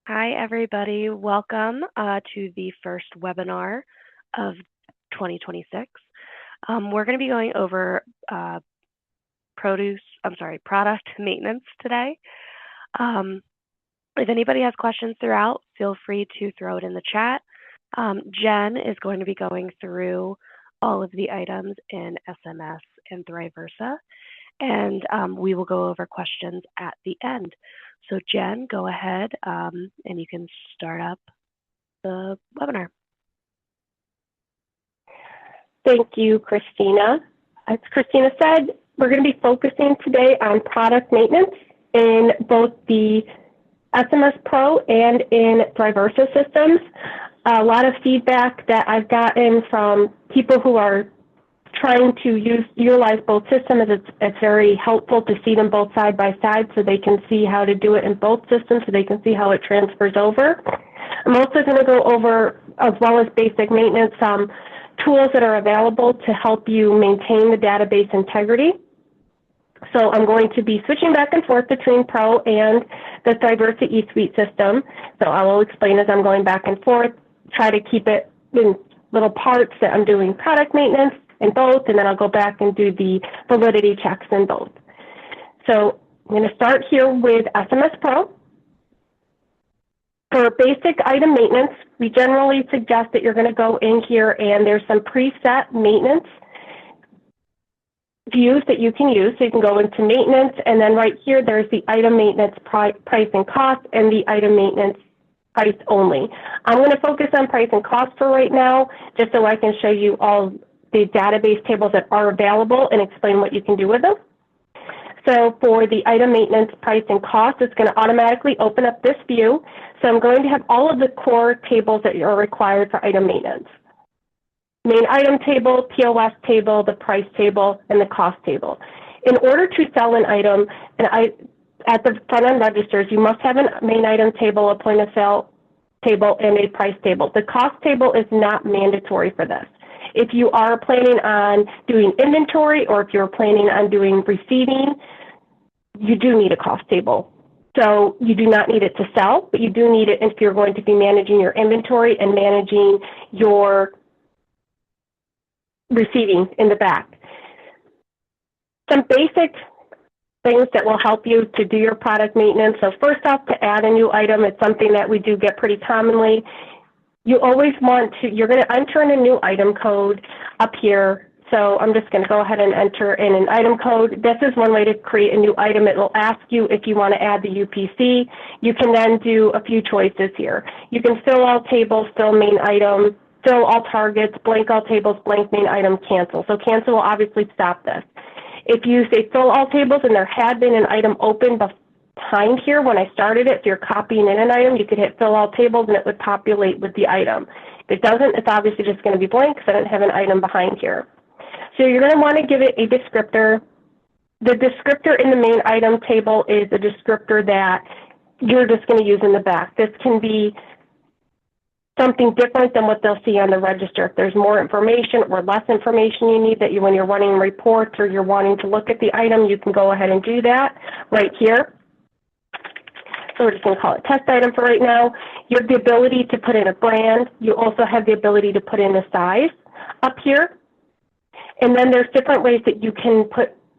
Hi, everybody. Welcome to the first webinar of 2026. We're going to be going over product maintenance today. If anybody has questions throughout, feel free to throw it in the chat. Jen is going to be going through all of the items in SMS and ThriVersA, and we will go over questions at the end. So Jen, go ahead and you can start up the webinar. Thank you, Christina. As Christina said, we're going to be focusing today on product maintenance in both the SMS Pro and in ThriVersA systems. A lot of feedback that I've gotten from people who are trying to utilize both systems, it's very helpful to see them both side by side so they can see how to do it in both systems, so they can see how it transfers over. I'm also going to go over, as well as basic maintenance, tools that are available to help you maintain the database integrity. So I'm going to be switching back and forth between Pro and the ThriVersA eSuite system. So I will explain as I'm going back and forth, try to keep it in little parts that I'm doing product maintenance in both, and then I'll go back and do the validity checks in both. So I'm going to start here with SMS Pro. For basic item maintenance, we generally suggest that you're going to go in here and there's some preset maintenance views that you can use. So you can go into maintenance, and then right here there's the item maintenance price and cost and the item maintenance price only. I'm going to focus on price and cost for right now, just so I can show you all the database tables that are available and explain what you can do with them. So for the item maintenance price and cost, it's going to automatically open up this view. So I'm going to have all of the core tables that are required for item maintenance. Main item table, POS table, the price table, and the cost table. In order to sell an item, at the front-end registers, you must have a main item table, a point of sale table, and a price table. The cost table is not mandatory for this. If you are planning on doing inventory or if you're planning on doing receiving, you do need a cost table. So you do not need it to sell, but you do need it if you're going to be managing your inventory and managing your receiving in the back. Some basic things that will help you to do your product maintenance. So first off, to add a new item, it's something that we do get pretty commonly. You always want to, you're going to enter in a new item code up here. So I'm just going to go ahead and enter in an item code. This is one way to create a new item. It will ask you if you want to add the UPC. You can then do a few choices here. You can fill all tables, fill main item, fill all targets, blank all tables, blank main item, cancel. So cancel will obviously stop this. If you say fill all tables and there had been an item open behind here when I started it, if you're copying in an item, you could hit fill all tables and it would populate with the item. If it doesn't, it's obviously just going to be blank because I don't have an item behind here. So you're going to want to give it a descriptor. The descriptor in the main item table is a descriptor that you're just going to use in the back. This can be something different than what they'll see on the register. If there's more information or less information you need that when you're running reports or you're wanting to look at the item, you can go ahead and do that right here. So we're just going to call it test item for right now. You have the ability to put in a brand. You also have the ability to put in a size up here. And then there's different ways that you can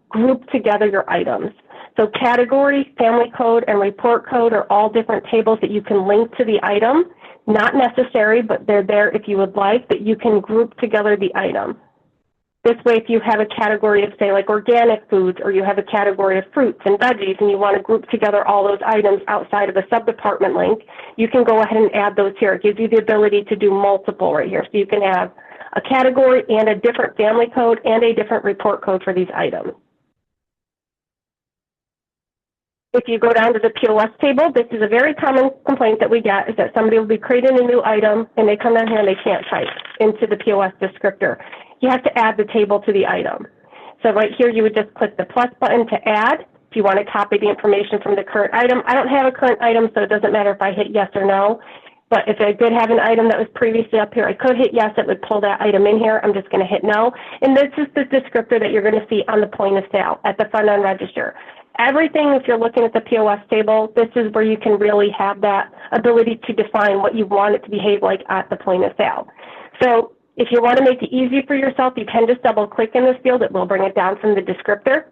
group together your items. So category, family code, and report code are all different tables that you can link to the item. Not necessary, but they're there if you would like, that you can group together the item. This way, if you have a category of, say, like organic foods, or you have a category of fruits and veggies, and you want to group together all those items outside of a subdepartment link, you can go ahead and add those here. It gives you the ability to do multiple right here. So you can have a category and a different family code and a different report code for these items. If you go down to the POS table, this is a very common complaint that we get, is that somebody will be creating a new item and they come down here and they can't type into the POS descriptor. You have to add the table to the item. So right here you would just click the plus button to add if you want to copy the information from the current item. I don't have a current item, so it doesn't matter if I hit yes or no. But if I did have an item that was previously up here, I could hit yes, it would pull that item in here. I'm just going to hit no. And this is the descriptor that you're going to see on the point of sale at the front end register. everything, if you're looking at the POS table, this is where you can really have that ability to define what you want it to behave like at the point of sale. So if you want to make it easy for yourself, you can just double click in this field. It will bring it down from the descriptor.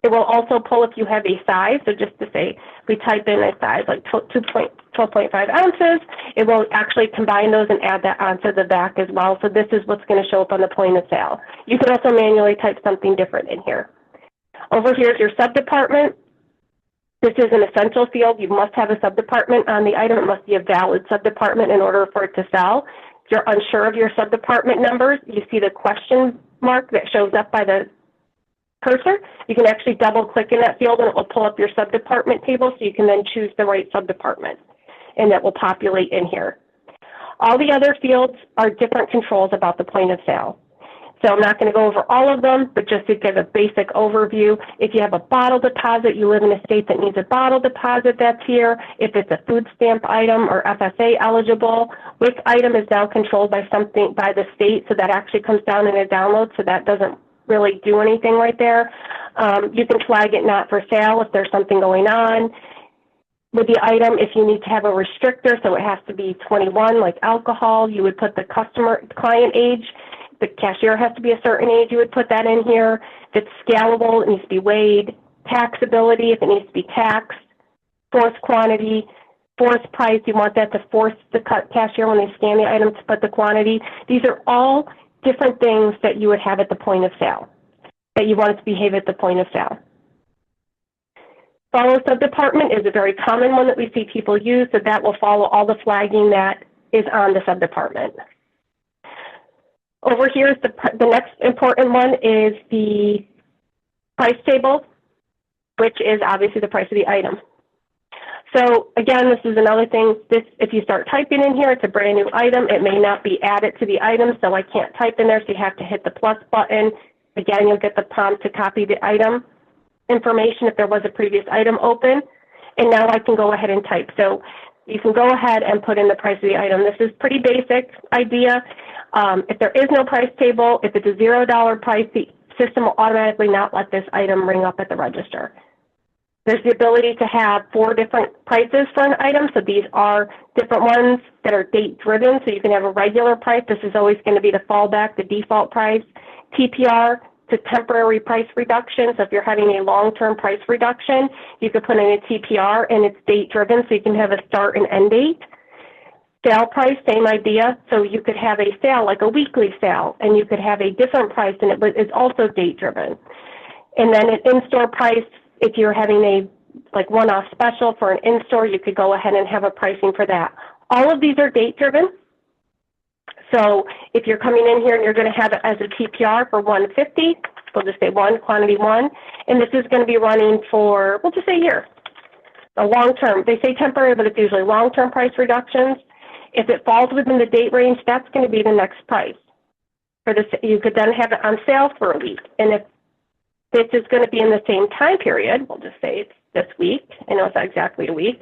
It will also pull if you have a size. So just to say, we type in a size like 12.5 ounces, it will actually combine those and add that onto the back as well. So this is what's going to show up on the point of sale. You can also manually type something different in here. Over here is your subdepartment. This is an essential field. You must have a subdepartment on the item. It must be a valid subdepartment in order for it to sell. If you're unsure of your subdepartment numbers, you see the question mark that shows up by the cursor. You can actually double click in that field and it will pull up your subdepartment table, so you can then choose the right subdepartment, and that will populate in here. All the other fields are different controls about the point of sale. So I'm not going to go over all of them, but just to give a basic overview, if you have a bottle deposit, you live in a state that needs a bottle deposit, that's here. If it's a food stamp item or FSA eligible, which item is now controlled by the state, so that actually comes down in a download, so that doesn't really do anything right there. You can flag it not for sale if there's something going on. With the item, if you need to have a restrictor, so it has to be 21, like alcohol, you would put the client age. The cashier has to be a certain age, you would put that in here. If it's scalable, it needs to be weighed. Taxability, if it needs to be taxed. Forced quantity, forced price, you want that to force the cashier when they scan the item to put the quantity. These are all different things that you would have at the point of sale, that you want it to behave at the point of sale. Follow subdepartment is a very common one that we see people use, so that will follow all the flagging that is on the subdepartment. Over here is the next important one is the price table, which is obviously the price of the item. So again, this is another thing. If you start typing in here, it's a brand new item. It may not be added to the item, so I can't type in there, so you have to hit the plus button. Again, you'll get the prompt to copy the item information if there was a previous item open. And now I can go ahead and type. So you can go ahead and put in the price of the item. This is pretty basic idea. If there is no price table, if it's a $0 price, the system will automatically not let this item ring up at the register. There's the ability to have 4 different prices for an item. So these are different ones that are date driven. So you can have a regular price. This is always going to be the fallback, the default price. TPR to temporary price reduction. So if you're having a long-term price reduction, you could put in a TPR and it's date driven. So you can have a start and end date. Sale price, same idea. So you could have a sale, like a weekly sale, and you could have a different price, and it's also date driven. And then an in-store price, if you're having a one-off special for an in-store, you could go ahead and have a pricing for that. All of these are date driven. So if you're coming in here and you're going to have it as a TPR for 150, we'll just say quantity 1, and this is going to be running for, we'll just say a year. A long-term, they say temporary, but it's usually long-term price reductions. If it falls within the date range, that's going to be the next price. For this, you could then have it on sale for a week. And if this is going to be in the same time period, we'll just say it's this week. I know it's not exactly a week.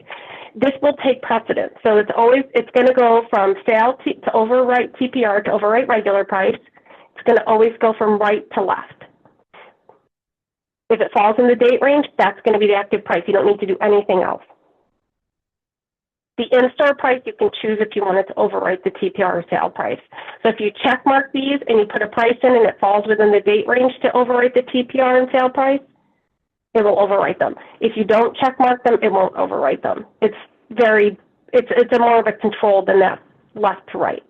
This will take precedence. So it's going to go from sale to overwrite TPR to overwrite regular price. It's going to always go from right to left. If it falls in the date range, that's going to be the active price. You don't need to do anything else. The in-store price, you can choose if you want it to overwrite the TPR or sale price. So if you check mark these and you put a price in and it falls within the date range to overwrite the TPR and sale price, it will overwrite them. If you don't check mark them, it won't overwrite them. It's a more of a control than that left to right.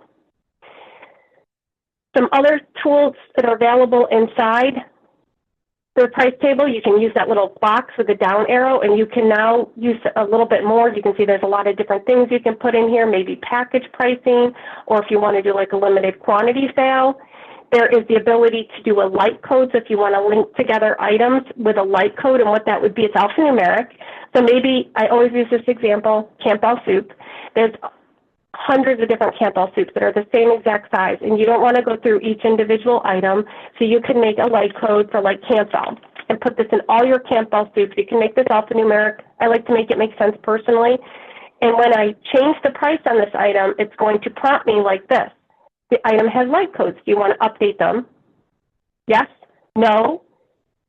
Some other tools that are available inside the price table, you can use that little box with the down arrow, and you can now use a little bit more. You can see there's a lot of different things you can put in here, maybe package pricing, or if you want to do like a limited quantity sale. There is the ability to do a light code, so if you want to link together items with a light code, and what that would be, it's alphanumeric. So maybe, I always use this example, Campbell soup. There's hundreds of different Campbell soups that are the same exact size, and you don't want to go through each individual item, so you can make a light code for like Campbell and put this in all your Campbell soups. You can make this alphanumeric. I like to make it make sense personally. And when I change the price on this item, it's going to prompt me like this. The item has light codes. Do you want to update them? Yes? No?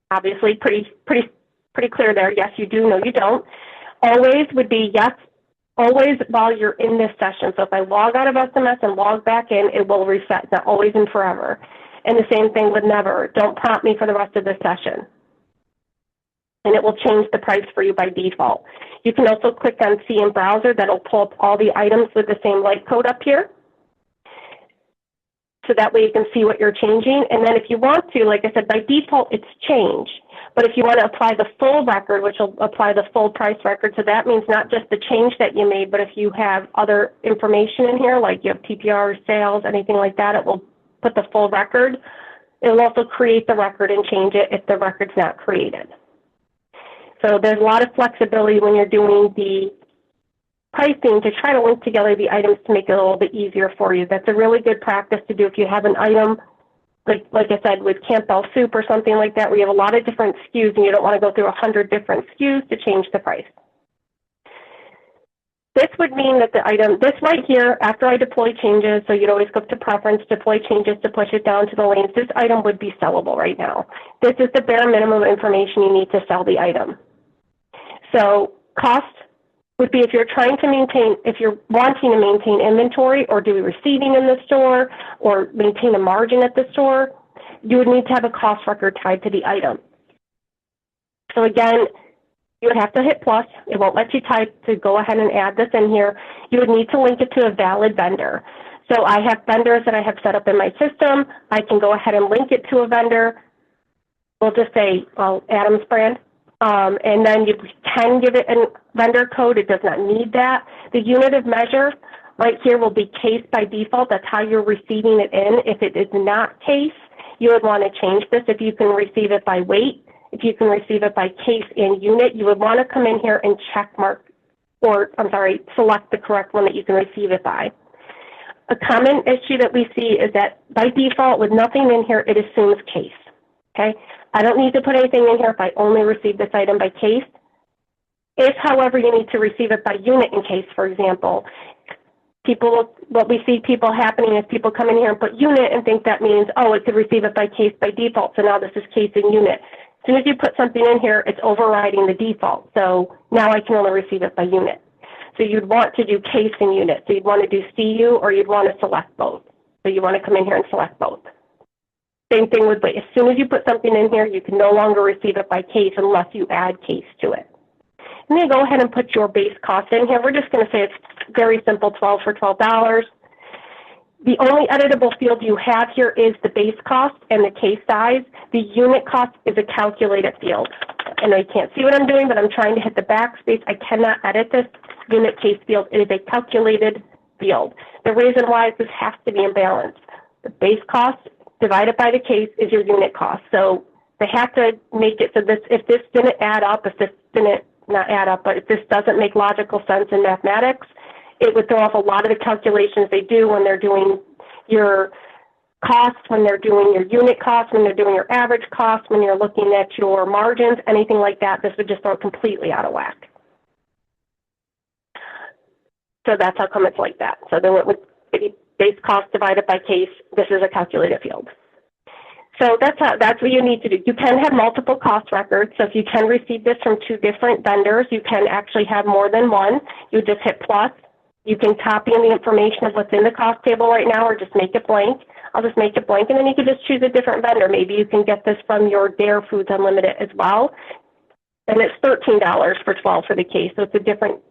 Obviously pretty Pretty clear there. Yes, you do. No, you don't. Always would be yes, always while you're in this session. So if I log out of SMS and log back in, it will reset, not always and forever. And the same thing with never. Don't prompt me for the rest of the session. And it will change the price for you by default. You can also click on See in Browser. That'll pull up all the items with the same light code up here. So that way you can see what you're changing. And then if you want to, like I said, by default, it's change. But if you want to apply the full record, which will apply the full price record, so that means not just the change that you made, but if you have other information in here, like you have TPR, sales, anything like that, it will put the full record. It will also create the record and change it if the record's not created. So there's a lot of flexibility when you're doing the pricing to try to link together the items to make it a little bit easier for you. That's a really good practice to do if you have an item, like I said, with Campbell soup or something like that, where you have a lot of different SKUs and you don't want to go through 100 different SKUs to change the price. This would mean that the item, this right here, after I deploy changes, so you'd always go to Preference, Deploy Changes to push it down to the lanes, this item would be sellable right now. This is the bare minimum information you need to sell the item. So cost would be if you're trying to maintain, if you're wanting to maintain inventory or do receiving in the store or maintain a margin at the store, you would need to have a cost record tied to the item. So again, you would have to hit plus. It won't let you type to go ahead and add this in here. You would need to link it to a valid vendor. So I have vendors that I have set up in my system. I can go ahead and link it to a vendor. We'll just say, well, Adam's brand. And then you can give it a vendor code. It does not need that. The unit of measure right here will be case by default. That's how you're receiving it in. If it is not case, you would want to change this. If you can receive it by weight, if you can receive it by case and unit, you would want to come in here and check mark, or I'm sorry, select the correct one that you can receive it by. A common issue that we see is that by default, with nothing in here, it assumes case. Okay, I don't need to put anything in here if I only receive this item by case. If, however, you need to receive it by unit in case, for example, what we see people happening is people come in here and put unit and think that means, oh, it could receive it by case by default, so now this is case and unit. As soon as you put something in here, it's overriding the default, so now I can only receive it by unit. So you'd want to do case and unit. So you'd want to do CU or you'd want to select both. So you want to come in here and select both. Same thing with weight. As soon as you put something in here, you can no longer receive it by case unless you add case to it. And then go ahead and put your base cost in here. We're just going to say it's very simple, 12 for $12. The only editable field you have here is the base cost and the case size. The unit cost is a calculated field. I know you can't see what I'm doing, but I'm trying to hit the backspace. I cannot edit this unit case field. It is a calculated field. The reason why is this has to be in balance. The base cost divided by the case is your unit cost. So they have to make it so this, if this didn't add up, if this didn't, not add up, but if this doesn't make logical sense in mathematics, it would throw off a lot of the calculations they do when they're doing your cost, when they're doing your unit cost, when they're doing your average cost, when you're looking at your margins, anything like that. This would just throw it completely out of whack. So that's how come it's like that. So then it would be base cost divided by case. This is a calculated field. So that's what you need to do. You can have multiple cost records. So if you can receive this from 2 different vendors, you can actually have more than one. You just hit plus. You can copy in the information of what's in the cost table right now or just make it blank. I'll just make it blank, and then you can just choose a different vendor. Maybe you can get this from your Dare Foods Unlimited as well. And it's $13 for 12 for the case, so it's a different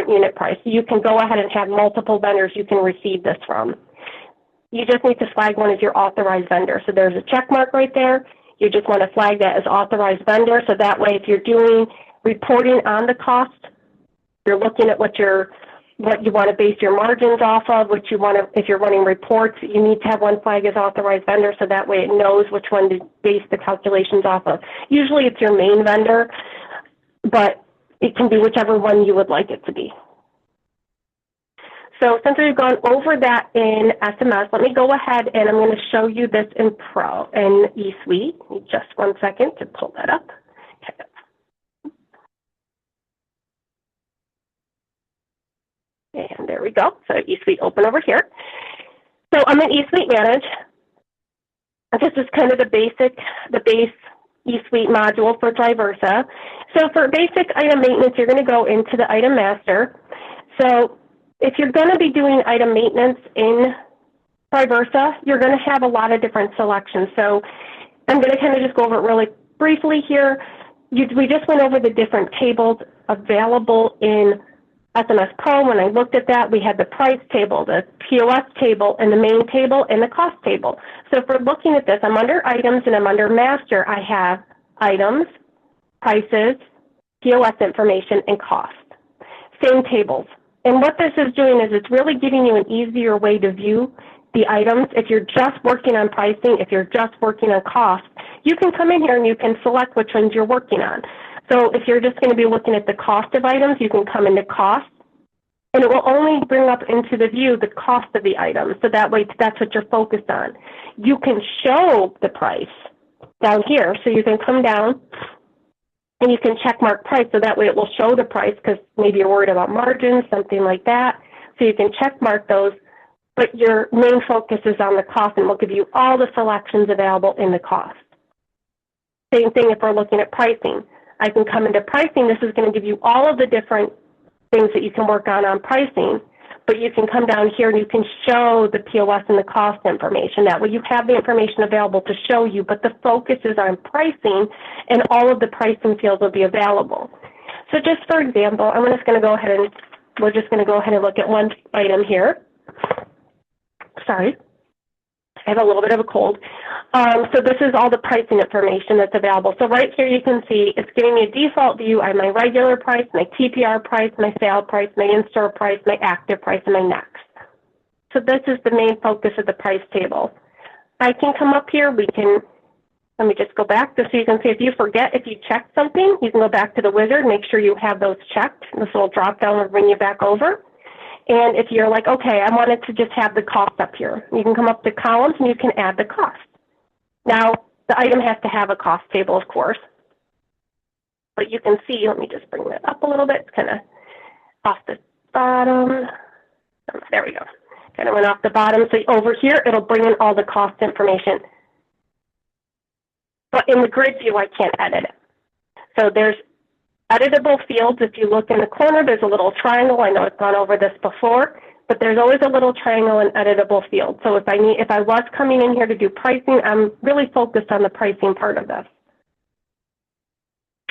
unit price. So you can go ahead and have multiple vendors you can receive this from. You just need to flag one as your authorized vendor. So there's a check mark right there. You just want to flag that as authorized vendor, so that way if you're doing reporting on the cost, you're looking at what you want to base your margins off of, what you want to, if you're running reports, you need to have one flag as authorized vendor so that way it knows which one to base the calculations off of. Usually it's your main vendor, but it can be whichever one you would like it to be. So since we've gone over that in SMS, let me go ahead and I'm going to show you this in eSuite. Just one second to pull that up. And there we go. So eSuite open over here. So I'm in eSuite Manage. This is kind of the base eSuite module for ThriVersA. So for basic item maintenance, you're going to go into the item master. So if you're going to be doing item maintenance in ThriVersA, you're going to have a lot of different selections. So I'm going to kind of just go over it really briefly here. We just went over the different tables available in SMS Pro. When I looked at that, we had the price table, the POS table, and the main table, and the cost table. So if we're looking at this, I'm under items and I'm under master. I have items, prices, POS information, and cost. Same tables. And what this is doing is it's really giving you an easier way to view the items. If you're just working on pricing, if you're just working on cost, you can come in here and you can select which ones you're working on. So if you're just going to be looking at the cost of items, you can come into cost, and it will only bring up into the view the cost of the item. So that way, that's what you're focused on. You can show the price down here. So you can come down and you can check mark price. So that way it will show the price because maybe you're worried about margins, something like that. So you can check mark those, but your main focus is on the cost, and we'll give you all the selections available in the cost. Same thing if we're looking at pricing. I can come into pricing. This is going to give you all of the different things that you can work on pricing, but you can come down here and you can show the POS and the cost information. That way you have the information available to show you, but the focus is on pricing, and all of the pricing fields will be available. So just for example, I'm just going to go ahead and we're just going to go ahead and look at one item here. Sorry, I have a little bit of a cold. So this is all the pricing information that's available. So right here you can see it's giving me a default view. I have my regular price, my TPR price, my sale price, my in-store price, my active price, and my next. So this is the main focus of the price table. I can come up here. Let me just go back so you can see if you forget, if you check something, you can go back to the wizard, make sure you have those checked. This little drop down will bring you back over. And if you're like, okay, I wanted to just have the cost up here, you can come up to columns and you can add the cost. Now, the item has to have a cost table, of course, but you can see, let me just bring that up a little bit, kind of off the bottom. There we go. Kind of went off the bottom. So over here, it'll bring in all the cost information. But in the grid view, I can't edit it. So there's editable fields. If you look in the corner, there's a little triangle. I know I've gone over this before, but there's always a little triangle and editable field. So if I was coming in here to do pricing, I'm really focused on the pricing part of this.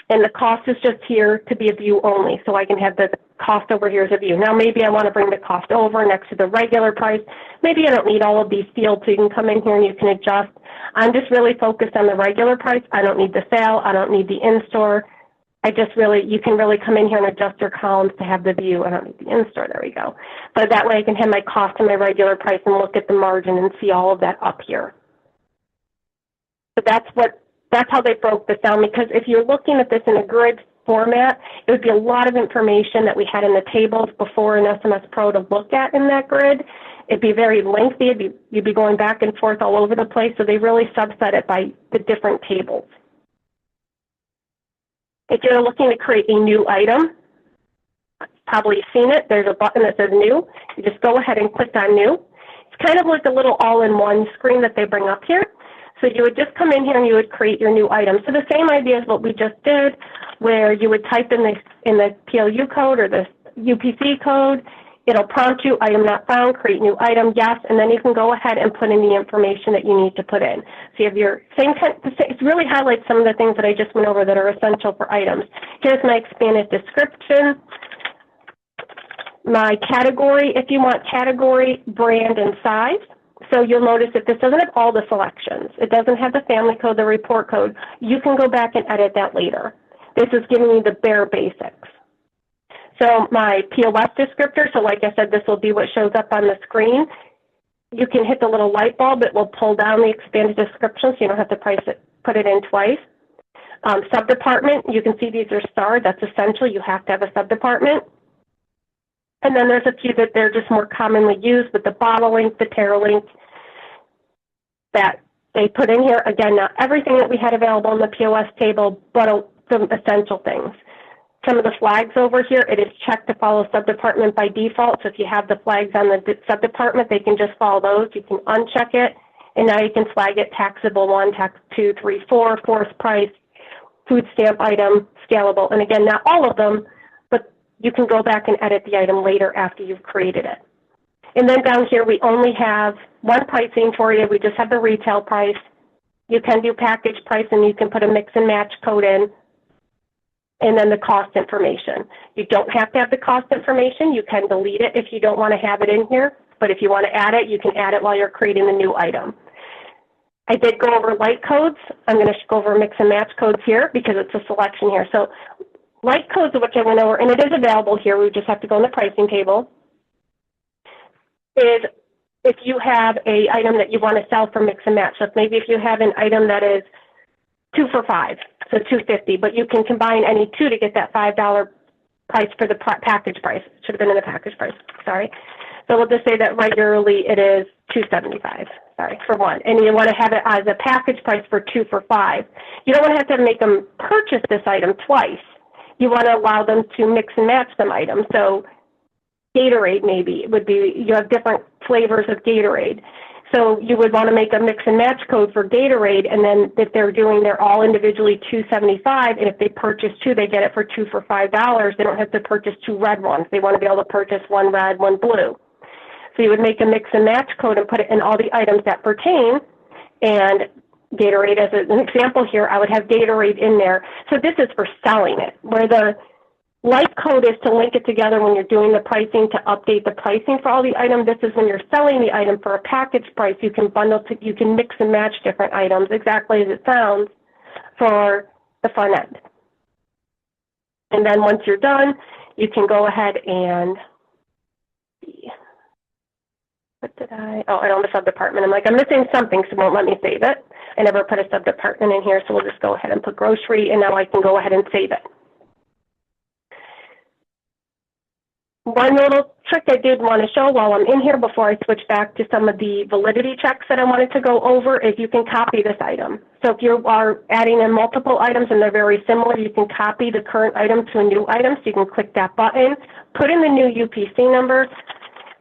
And the cost is just here to be a view only, so I can have the cost over here as a view. Now maybe I want to bring the cost over next to the regular price. Maybe I don't need all of these fields, so you can come in here and you can adjust. I'm just really focused on the regular price. I don't need the sale. I don't need the in-store. You can really come in here and adjust your columns to have the view. I don't need the in-store, there we go. But that way I can have my cost and my regular price and look at the margin and see all of that up here. So that's how they broke this down, because if you're looking at this in a grid format, it would be a lot of information that we had in the tables before in SMS Pro to look at in that grid. It'd be very lengthy. You'd be going back and forth all over the place, so they really subset it by the different tables. If you're looking to create a new item, probably seen it. There's a button that says new. You just go ahead and click on new. It's kind of like a little all-in-one screen that they bring up here. So you would just come in here and you would create your new item. So the same idea as what we just did, where you would type in the PLU code or the UPC code. It'll prompt you, item not found, create new item, yes, and then you can go ahead and put in the information that you need to put in. So you have your same kind, it really highlights some of the things that I just went over that are essential for items. Here's my expanded description, my category, if you want category, brand, and size. So you'll notice that this doesn't have all the selections. It doesn't have the family code, the report code. You can go back and edit that later. This is giving you the bare basics. So my POS descriptor, so like I said, this will be what shows up on the screen. You can hit the little light bulb. It will pull down the expanded description, so you don't have to put it in twice. Subdepartment, you can see these are starred. That's essential. You have to have a subdepartment. And then there's a few that they're just more commonly used, with the bottle link, the Terra link that they put in here. Again, not everything that we had available in the POS table, but some essential things. Some of the flags over here, it is checked to follow subdepartment by default. So if you have the flags on the subdepartment, they can just follow those. You can uncheck it And now you can flag it taxable 1, tax 2, 3, 4, forced price, food stamp item, scalable. And again, not all of them, but you can go back and edit the item later after you've created it. And then down here, we only have one pricing for you. We just have the retail price. You can do package price, and you can put a mix and match code in, and then the cost information. You don't have to have the cost information. You can delete it if you don't want to have it in here, but if you want to add it, you can add it while you're creating the new item. I did go over light codes. I'm going to go over mix and match codes here because it's a selection here. So light codes, which I went over, and it is available here. We just have to go in the pricing table, is if you have a item that you want to sell for mix and match. So maybe if you have an item that is 2 for $5, so $2.50, but you can combine any two to get that $5 price for the package price. It should have been in the package price, sorry. So we'll just say that regularly it is $2.75, sorry, for one. And you want to have it as a package price for 2 for $5. You don't want to have to make them purchase this item twice. You want to allow them to mix and match some items. So Gatorade maybe would be, you have different flavors of Gatorade. So you would want to make a mix and match code for Gatorade, and then if they're all individually $2.75, and if they purchase two, they get it for 2 for $5. They don't have to purchase 2 red ones. They want to be able to purchase 1 red, 1 blue. So you would make a mix and match code and put it in all the items that pertain, and Gatorade as an example here, I would have Gatorade in there. So this is for selling it, where the light code is to link it together when you're doing the pricing to update the pricing for all the items. This is when you're selling the item for a package price. You can you can mix and match different items exactly as it sounds for the front end. And then once you're done, you can go ahead and see. What did I don't have a sub-department. I'm like, I'm missing something, so it won't let me save it. I never put a sub-department in here, so we'll just go ahead and put grocery, and now I can go ahead and save it. One little trick I did want to show while I'm in here before I switch back to some of the validity checks that I wanted to go over is you can copy this item. So if you are adding in multiple items and they're very similar, you can copy the current item to a new item. So you can click that button, put in the new UPC number,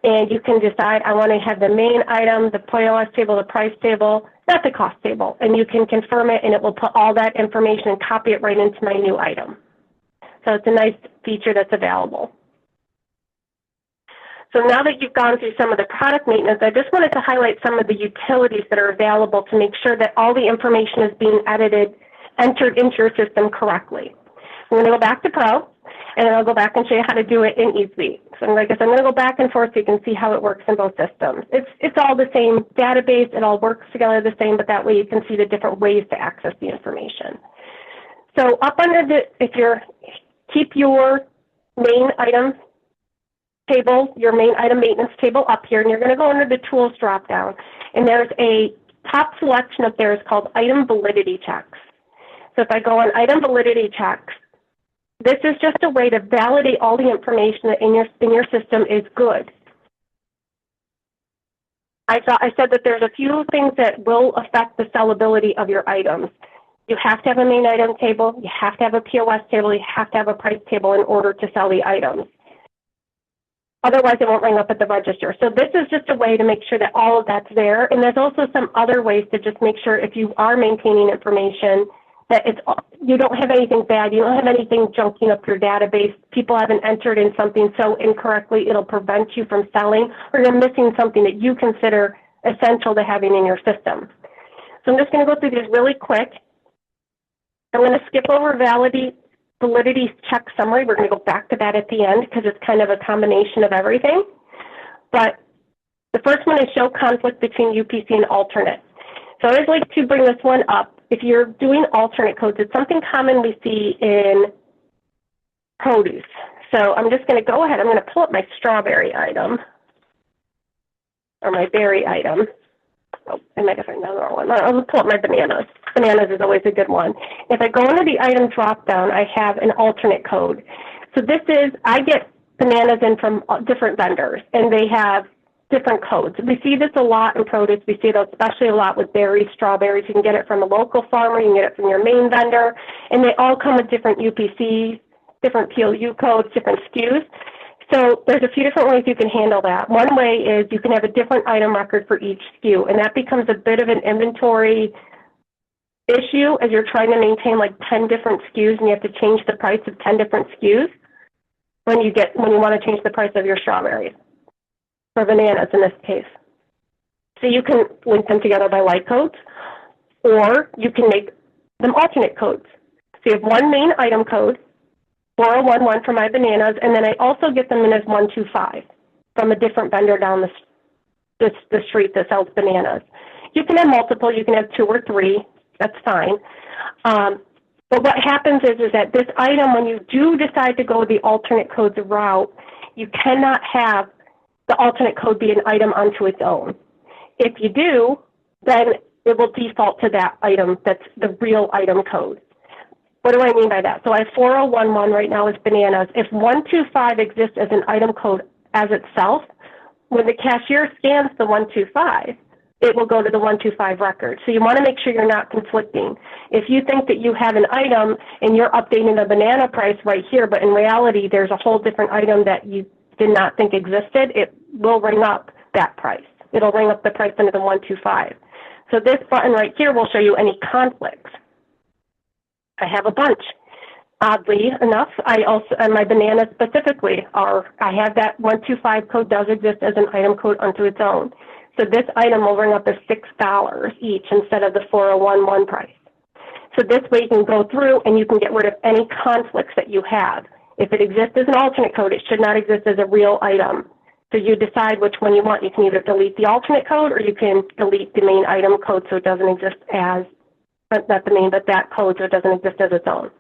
and you can decide I want to have the main item, the POS table, the price table, not the cost table. And you can confirm it, and it will put all that information and copy it right into my new item. So it's a nice feature that's available. So now that you've gone through some of the product maintenance, I just wanted to highlight some of the utilities that are available to make sure that all the information is being entered into your system correctly. I'm going to go back to Pro, and then I'll go back and show you how to do it in eSuite. So I'm going to go back and forth so you can see how it works in both systems. It's all the same database. It all works together the same, but that way you can see the different ways to access the information. So up under keep your main item table, your main item maintenance table up here, and you're going to go under the tools drop down, and there's a top selection up there is called item validity checks. So if I go on item validity checks, this is just a way to validate all the information that in your system is good. I said that there's a few things that will affect the sellability of your items. You have to have a main item table, you have to have a POS table, you have to have a price table in order to sell the items. Otherwise, it won't ring up at the register. So this is just a way to make sure that all of that's there. And there's also some other ways to just make sure if you are maintaining information that you don't have anything bad, you don't have anything junking up your database, people haven't entered in something so incorrectly it'll prevent you from selling, or you're missing something that you consider essential to having in your system. So I'm just going to go through these really quick. I'm going to skip over validity check summary. We're going to go back to that at the end because it's kind of a combination of everything. But the first one is show conflict between UPC and alternate. So I always like to bring this one up. If you're doing alternate codes, it's something common we see in produce. So I'm just going to go ahead. I'm going to pull up my strawberry item or my berry item. Oh, I might have found another one. I'll pull up my bananas. Bananas is always a good one. If I go into the item drop-down, I have an alternate code. So this is, I get bananas in from different vendors, and they have different codes. We see this a lot in produce. We see it especially a lot with berries, strawberries. You can get it from a local farmer. You can get it from your main vendor, and they all come with different UPCs, different PLU codes, different SKUs. So there's a few different ways you can handle that. One way is you can have a different item record for each SKU, and that becomes a bit of an inventory issue as you're trying to maintain like 10 different SKUs and you have to change the price of 10 different SKUs when you want to change the price of your strawberries or bananas in this case. So you can link them together by like codes, or you can make them alternate codes. So you have one main item code, 4011 for my bananas, and then I also get them in as 125 from a different vendor down the street that sells bananas. You can have multiple, you can have 2 or 3, that's fine. But what happens is that this item, when you do decide to go the alternate codes route, you cannot have the alternate code be an item unto its own. If you do, then it will default to that item that's the real item code. What do I mean by that? So I have 4011 right now is bananas. If 125 exists as an item code as itself, when the cashier scans the 125, it will go to the 125 record. So you want to make sure you're not conflicting. If you think that you have an item and you're updating the banana price right here, but in reality there's a whole different item that you did not think existed, it will ring up that price. It'll ring up the price under the 125. So this button right here will show you any conflicts. I have a bunch. Oddly enough, I also, and my bananas specifically I have that 125 code does exist as an item code unto its own. So this item will ring up as $6 each instead of the 4011 price. So this way you can go through and you can get rid of any conflicts that you have. If it exists as an alternate code, it should not exist as a real item. So you decide which one you want. You can either delete the alternate code or you can delete the main item code so it doesn't exist as, not the main, but that code so it doesn't exist as its own.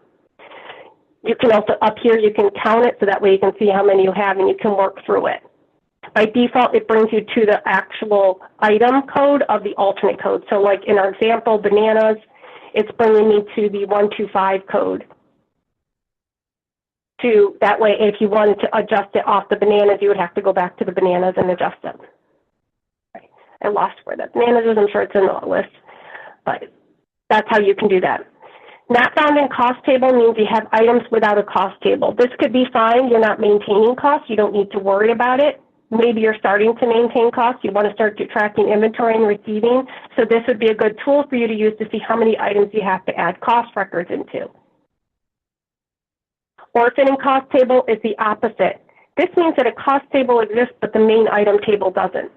You can also, up here, you can count it so that way you can see how many you have and you can work through it. By default, it brings you to the actual item code of the alternate code. So like in our example, bananas, it's bringing me to the 125 code. That way, if you wanted to adjust it off the bananas, you would have to go back to the bananas and adjust it. Right. I lost where that bananas is. I'm sure it's in the list, but that's how you can do that. Not found in cost table means you have items without a cost table. This could be fine. You're not maintaining costs. You don't need to worry about it. Maybe you're starting to maintain costs. You want to start tracking inventory and receiving. So this would be a good tool for you to use to see how many items you have to add cost records into. Orphan and cost table is the opposite. This means that a cost table exists, but the main item table doesn't.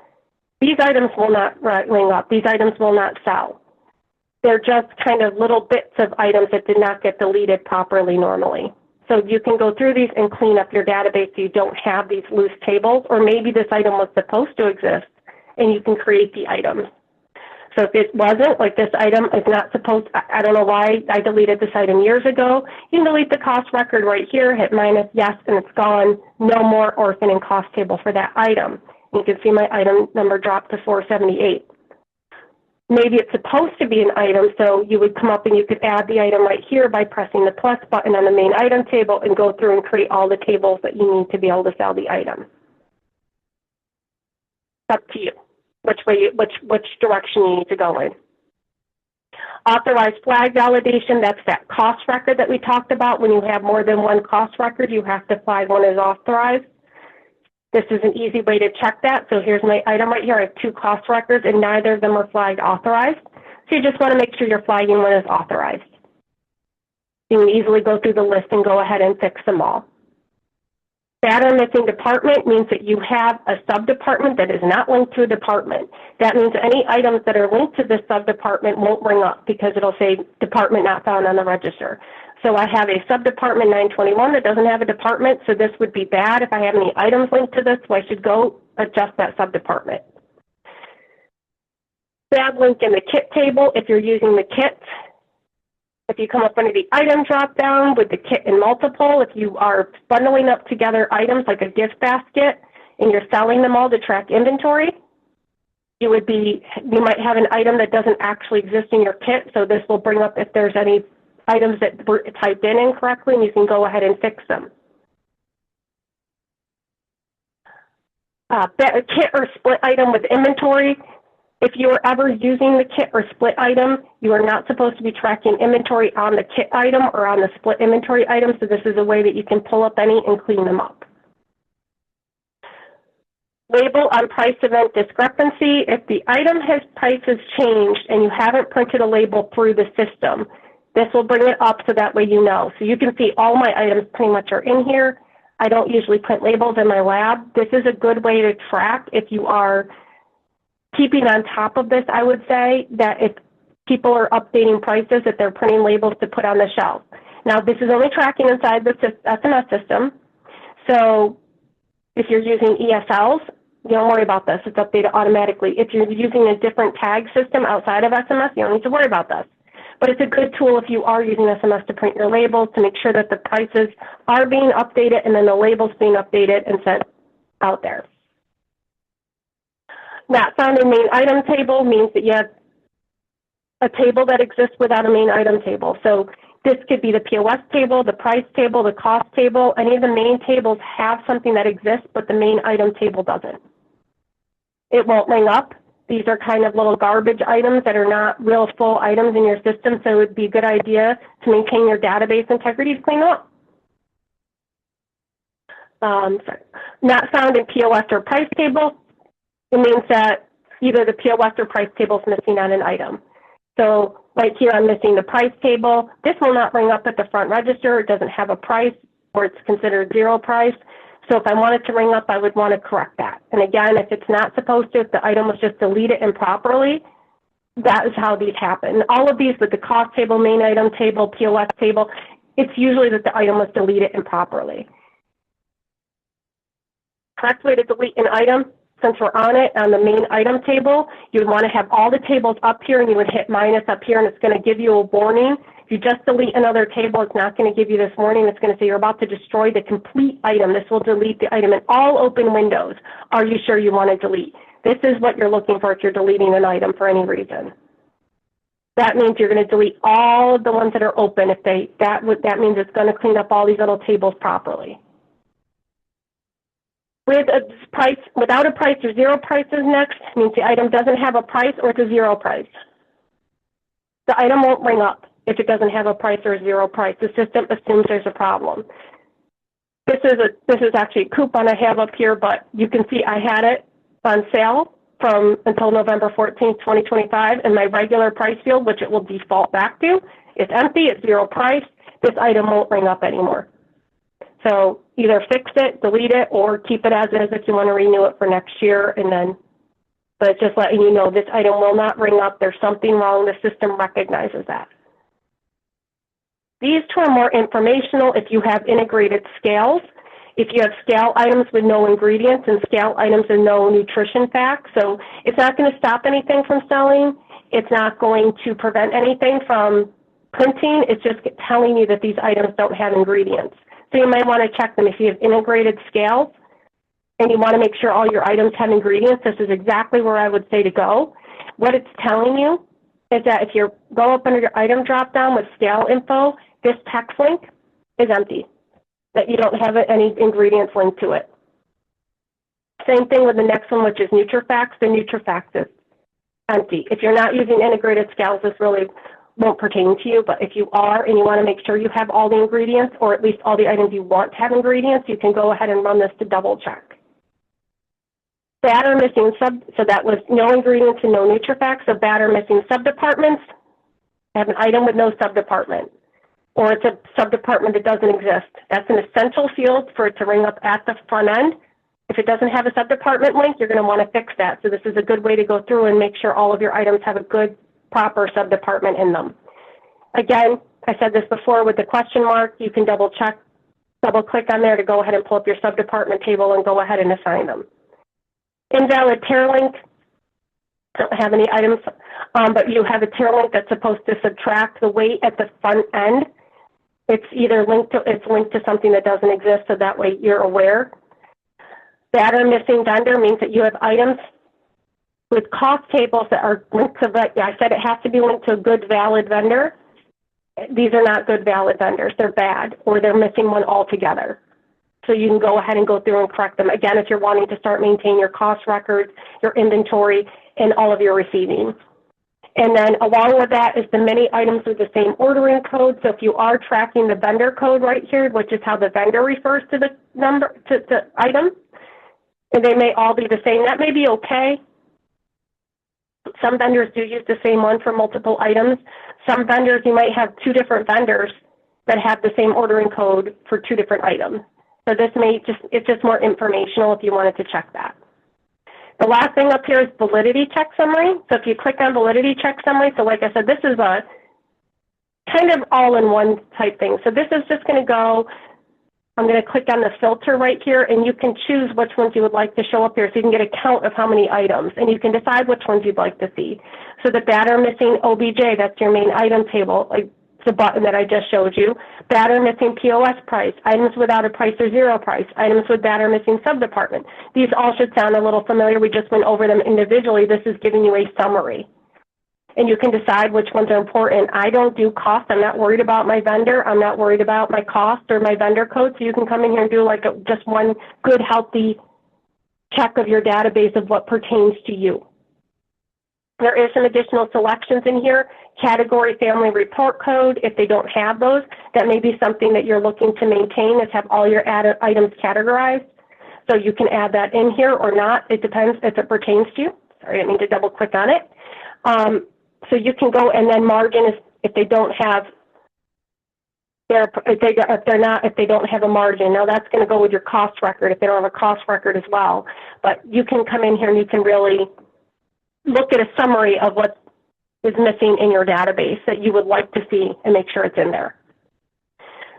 These items will not ring up. These items will not sell. They're just kind of little bits of items that did not get deleted properly normally. So you can go through these and clean up your database so you don't have these loose tables, or maybe this item was supposed to exist and you can create the items. So if it wasn't, like this item is not supposed, I don't know why I deleted this item years ago, you can delete the cost record right here, hit minus yes, and it's gone. No more orphan and cost table for that item. You can see my item number dropped to 478. Maybe it's supposed to be an item, so you would come up and you could add the item right here by pressing the plus button on the main item table and go through and create all the tables that you need to be able to sell the item. Up to you, which direction you need to go in. Authorized flag validation, that's that cost record that we talked about. When you have more than one cost record, you have to flag one as authorized. This is an easy way to check that. So here's my item right here. I have 2 cost records and neither of them are flagged authorized. So you just want to make sure you're flagging one as authorized. You can easily go through the list and go ahead and fix them all. Bad or missing department means that you have a sub-department that is not linked to a department. That means any items that are linked to this sub-department won't ring up because it'll say department not found on the register. So I have a sub-department 921 that doesn't have a department, so this would be bad if I have any items linked to this, so I should go adjust that sub-department. Bad link in the kit table if you're using the kit. If you come up under the item drop-down with the kit and multiple, if you are bundling up together items like a gift basket and you're selling them all to track inventory, you might have an item that doesn't actually exist in your kit, so this will bring up if there's any items that were typed in incorrectly, and you can go ahead and fix them. Kit or split item with inventory. If you are ever using the kit or split item, you are not supposed to be tracking inventory on the kit item or on the split inventory item, so this is a way that you can pull up any and clean them up. Label on price event discrepancy. If the item price has changed and you haven't printed a label through the system, this will bring it up so that way you know. So you can see all my items pretty much are in here. I don't usually print labels in my lab. This is a good way to track if you are keeping on top of this. I would say that if people are updating prices, that they're printing labels to put on the shelf. Now, this is only tracking inside the SMS system. So if you're using ESLs, don't worry about this. It's updated automatically. If you're using a different tag system outside of SMS, you don't need to worry about this. But it's a good tool if you are using SMS to print your labels to make sure that the prices are being updated and then the labels being updated and sent out there. Not found in main item table means that you have a table that exists without a main item table. So this could be the POS table, the price table, the cost table. Any of the main tables have something that exists, but the main item table doesn't. It won't ring up. These are kind of little garbage items that are not real full items in your system, so it would be a good idea to maintain your database integrity to clean them up. Not found in POS or price table. It means that either the POS or price table is missing on an item. So right here, I'm missing the price table. This will not ring up at the front register. It doesn't have a price, or it's considered zero price. So if I want it to ring up, I would want to correct that. And again, if it's not supposed to, if the item was just deleted improperly, that is how these happen. All of these with the cost table, main item table, POS table, it's usually that the item was deleted improperly. Correct way to delete an item, since we're on it, on the main item table, you would want to have all the tables up here and you would hit minus up here and it's going to give you a warning. If you just delete another table, it's not going to give you this warning. It's going to say you're about to destroy the complete item. This will delete the item in all open windows. Are you sure you want to delete? This is what you're looking for if you're deleting an item for any reason. That means you're going to delete all of the ones that are open. If that means it's going to clean up all these little tables properly. With a price, without a price or zero prices next, means the item doesn't have a price or it's a zero price. The item won't ring up if it doesn't have a price or a zero price. The system assumes there's a problem. This is actually a coupon I have up here, but you can see I had it on sale until November 14th, 2025, and my regular price field, which it will default back to, is empty, it's zero price. This item won't ring up anymore. So either fix it, delete it, or keep it as is if you want to renew it for next year. But just letting you know, this item will not ring up. There's something wrong. The system recognizes that. These two are more informational if you have integrated scales. If you have scale items with no ingredients and scale items with no nutrition facts. So it's not going to stop anything from selling. It's not going to prevent anything from printing. It's just telling you that these items don't have ingredients. So you might want to check them. If you have integrated scales and you want to make sure all your items have ingredients, this is exactly where I would say to go. What it's telling you is that if you go up under your item drop-down with scale info, this text link is empty, that you don't have any ingredients linked to it. Same thing with the next one, which is NutriFacts. The NutriFacts is empty. If you're not using integrated scales, this really won't pertain to you, but if you are and you want to make sure you have all the ingredients, or at least all the items you want to have ingredients, you can go ahead and run this to double check. Bad or missing so that was no ingredients and no NutriFacts. So bad or missing subdepartments, have an item with no subdepartment, or it's a subdepartment that doesn't exist. That's an essential field for it to ring up at the front end. If it doesn't have a subdepartment link, you're going to want to fix that. So this is a good way to go through and make sure all of your items have a good proper subdepartment in them. Again, I said this before with the question mark, you can double click on there to go ahead and pull up your subdepartment table and go ahead and assign them. Invalid tear link, don't have any items, but you have a tear link that's supposed to subtract the weight at the front end. It's either linked to something that doesn't exist, so that way you're aware. Bad or missing vendor means that you have items with cost tables that are linked to, I said it has to be linked to a good valid vendor. These are not good valid vendors. They're bad, or they're missing one altogether. So you can go ahead and go through and correct them. Again, if you're wanting to start maintaining your cost records, your inventory, and all of your receiving. And then along with that is the many items with the same ordering code. So if you are tracking the vendor code right here, which is how the vendor refers to the item, and they may all be the same. That may be okay. Some vendors do use the same one for multiple items. Some vendors, you might have two different vendors that have the same ordering code for two different items. So this it's just more informational if you wanted to check that. The last thing up here is validity check summary. So if you click on validity check summary, so like I said, this is a kind of all-in-one type thing. So this is just going to go, I'm going to click on the filter right here, and you can choose which ones you would like to show up here, so you can get a count of how many items, and you can decide which ones you'd like to see. So the batter missing OBJ, that's your main item table, like the button that I just showed you. Batter missing POS price, items without a price or zero price, items with batter missing subdepartment. These all should sound a little familiar. We just went over them individually. This is giving you a summary. And you can decide which ones are important. I don't do cost. I'm not worried about my vendor. I'm not worried about my cost or my vendor code. So you can come in here and do like just one good, healthy check of your database of what pertains to you. There is some additional selections in here. Category, family, report code. If they don't have those, that may be something that you're looking to maintain, is have all your items categorized. So you can add that in here or not. It depends if it pertains to you. Sorry, I didn't mean to double click on it. So you can go, and then margin is if they don't have if they don't have a margin. Now that's going to go with your cost record if they don't have a cost record as well. But you can come in here and you can really look at a summary of what is missing in your database that you would like to see and make sure it's in there.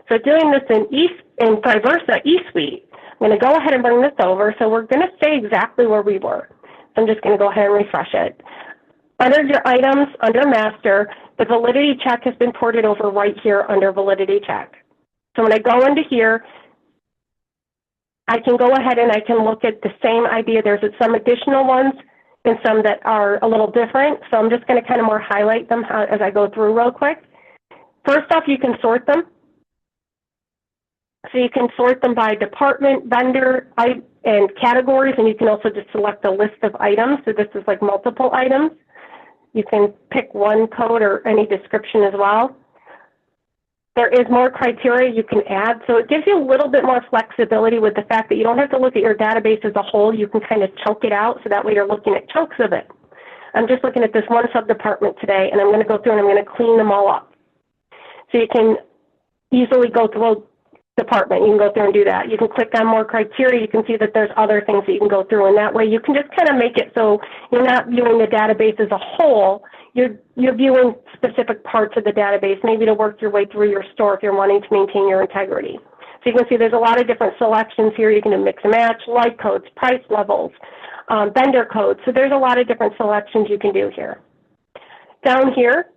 So doing this in ThriVersA eSuite, I'm going to go ahead and bring this over. So we're going to stay exactly where we were. So I'm just going to go ahead and refresh it. Under your items, under master, the validity check has been ported over right here under validity check. So when I go into here, I can go ahead and I can look at the same idea. There's some additional ones and some that are a little different. So I'm just going to kind of more highlight them as I go through real quick. First off, you can sort them. So you can sort them by department, vendor, and categories, and you can also just select a list of items. So this is like multiple items. You can pick one code or any description as well. There is more criteria you can add, so it gives you a little bit more flexibility with the fact that you don't have to look at your database as a whole. You can kind of chunk it out, so that way you're looking at chunks of it. I'm just looking at this one subdepartment today, and I'm going to go through and I'm going to clean them all up. So you can easily go through a department. You can go through and do that. You can click on more criteria. You can see that there's other things that you can go through, and that way you can just kind of make it so you're not viewing the database as a whole. You're viewing specific parts of the database, maybe to work your way through your store if you're wanting to maintain your integrity. So you can see there's a lot of different selections here. You can do mix and match, like codes, price levels, vendor codes. So there's a lot of different selections you can do here. Down here,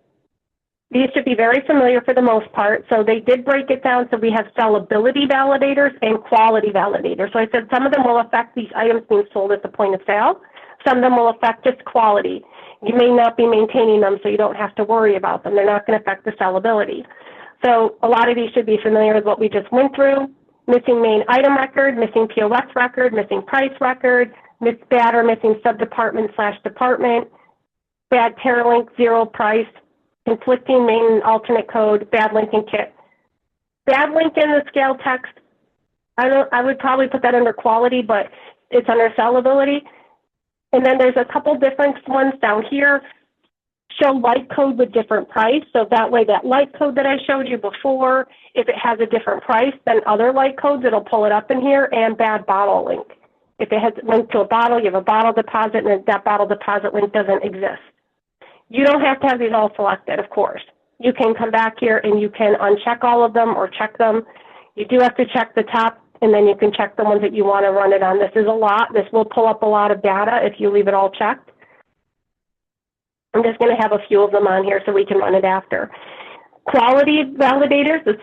these should be very familiar for the most part. So they did break it down. So we have sellability validators and quality validators. So I said some of them will affect these items being sold at the point of sale. Some of them will affect just quality. You may not be maintaining them, so you don't have to worry about them. They're not going to affect the sellability. So a lot of these should be familiar with what we just went through. Missing main item record, missing POS record, missing price record, bad or missing subdepartment/department, bad pair link, zero price, conflicting main and alternate code, bad link and kit. Bad link in the scale text, I would probably put that under quality, but it's under sellability. And then there's a couple different ones down here. Show light code with different price. So that way that light code that I showed you before, if it has a different price than other light codes, it'll pull it up in here. And bad bottle link. If it has linked to a bottle, you have a bottle deposit, and that bottle deposit link doesn't exist. You don't have to have these all selected, of course. You can come back here and you can uncheck all of them or check them. You do have to check the top, and then you can check the ones that you want to run it on. This is a lot. This will pull up a lot of data if you leave it all checked. I'm just going to have a few of them on here so we can run it after. Quality validators, the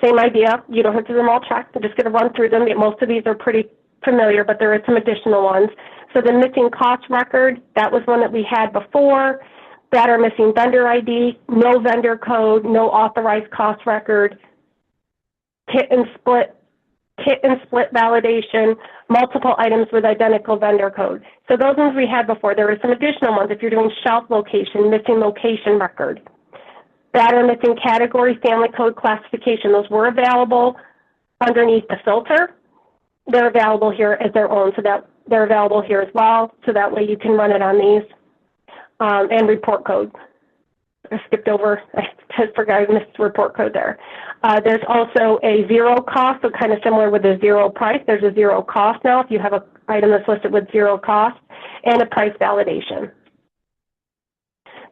same idea. You don't have to have them all checked. I'm just going to run through them. Most of these are pretty familiar, but there are some additional ones. So the missing cost record, that was one that we had before. That are missing vendor ID, no vendor code, no authorized cost record, kit and split validation, multiple items with identical vendor code. So those ones we had before. There were some additional ones if you're doing shelf location, missing location record. That are missing category, family code, classification. Those were available underneath the filter. They're available here as their own, so that they're available here as well, so that way you can run it on these, and report code. I skipped over, I just forgot I missed report code there. There's also a zero cost, so kind of similar with the zero price. There's a zero cost now if you have an item that's listed with zero cost, and a price validation.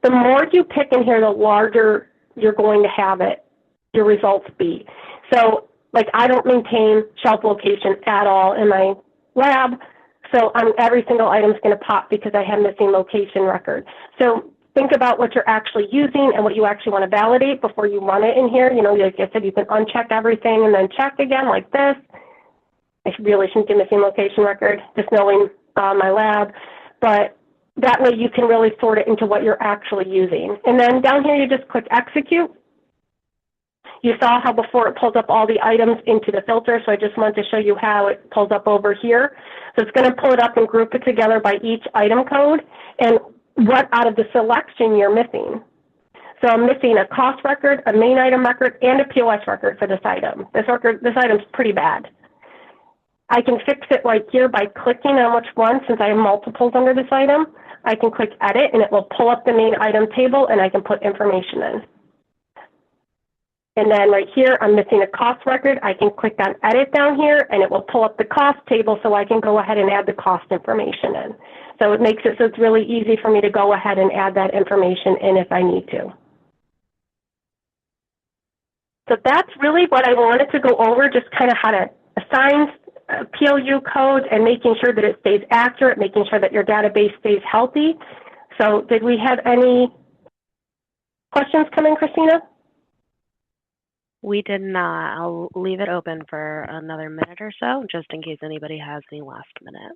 The more you pick in here, the larger you're going to have your results be. So, like, I don't maintain shelf location at all in my lab, so every single item is going to pop because I have missing location record. So think about what you're actually using and what you actually want to validate before you run it in here. You know, like I said, you can uncheck everything and then check again like this. I really shouldn't do missing location record, just knowing my lab. But that way you can really sort it into what you're actually using. And then down here, you just click execute. You saw how before it pulls up all the items into the filter, so I just wanted to show you how it pulls up over here. So it's going to pull it up and group it together by each item code and what out of the selection you're missing. So I'm missing a cost record, a main item record, and a POS record for this item. This item's pretty bad. I can fix it right here by clicking on which one, since I have multiples under this item. I can click edit and it will pull up the main item table and I can put information in. And then right here, I'm missing a cost record. I can click on edit down here and it will pull up the cost table so I can go ahead and add the cost information in. So it makes it so it's really easy for me to go ahead and add that information in if I need to. So that's really what I wanted to go over, just kind of how to assign PLU codes and making sure that it stays accurate, making sure that your database stays healthy. So did we have any questions come in, Christina? We did not. I'll leave it open for another minute or so, just in case anybody has any last minute.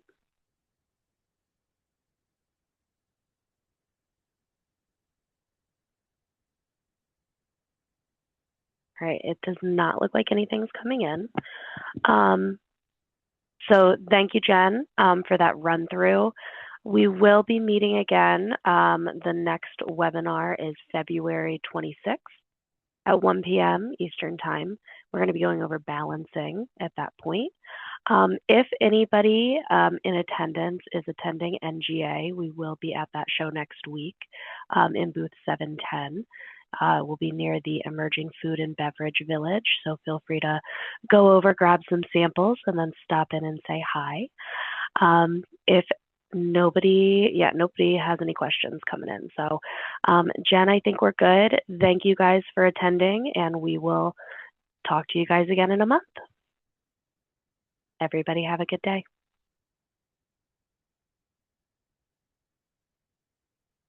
All right, it does not look like anything's coming in. So thank you, Jen, for that run through. We will be meeting again. The next webinar is February 26th at 1 p.m. Eastern Time. We're going to be going over balancing at that point. If anybody in attendance is attending NGA, we will be at that show next week in booth 710. We'll be near the Emerging Food and Beverage Village, so feel free to go over, grab some samples, and then stop in and say hi. If nobody has any questions coming in. So Jen, I think we're good. Thank you guys for attending, and we will talk to you guys again in a month. Everybody have a good day.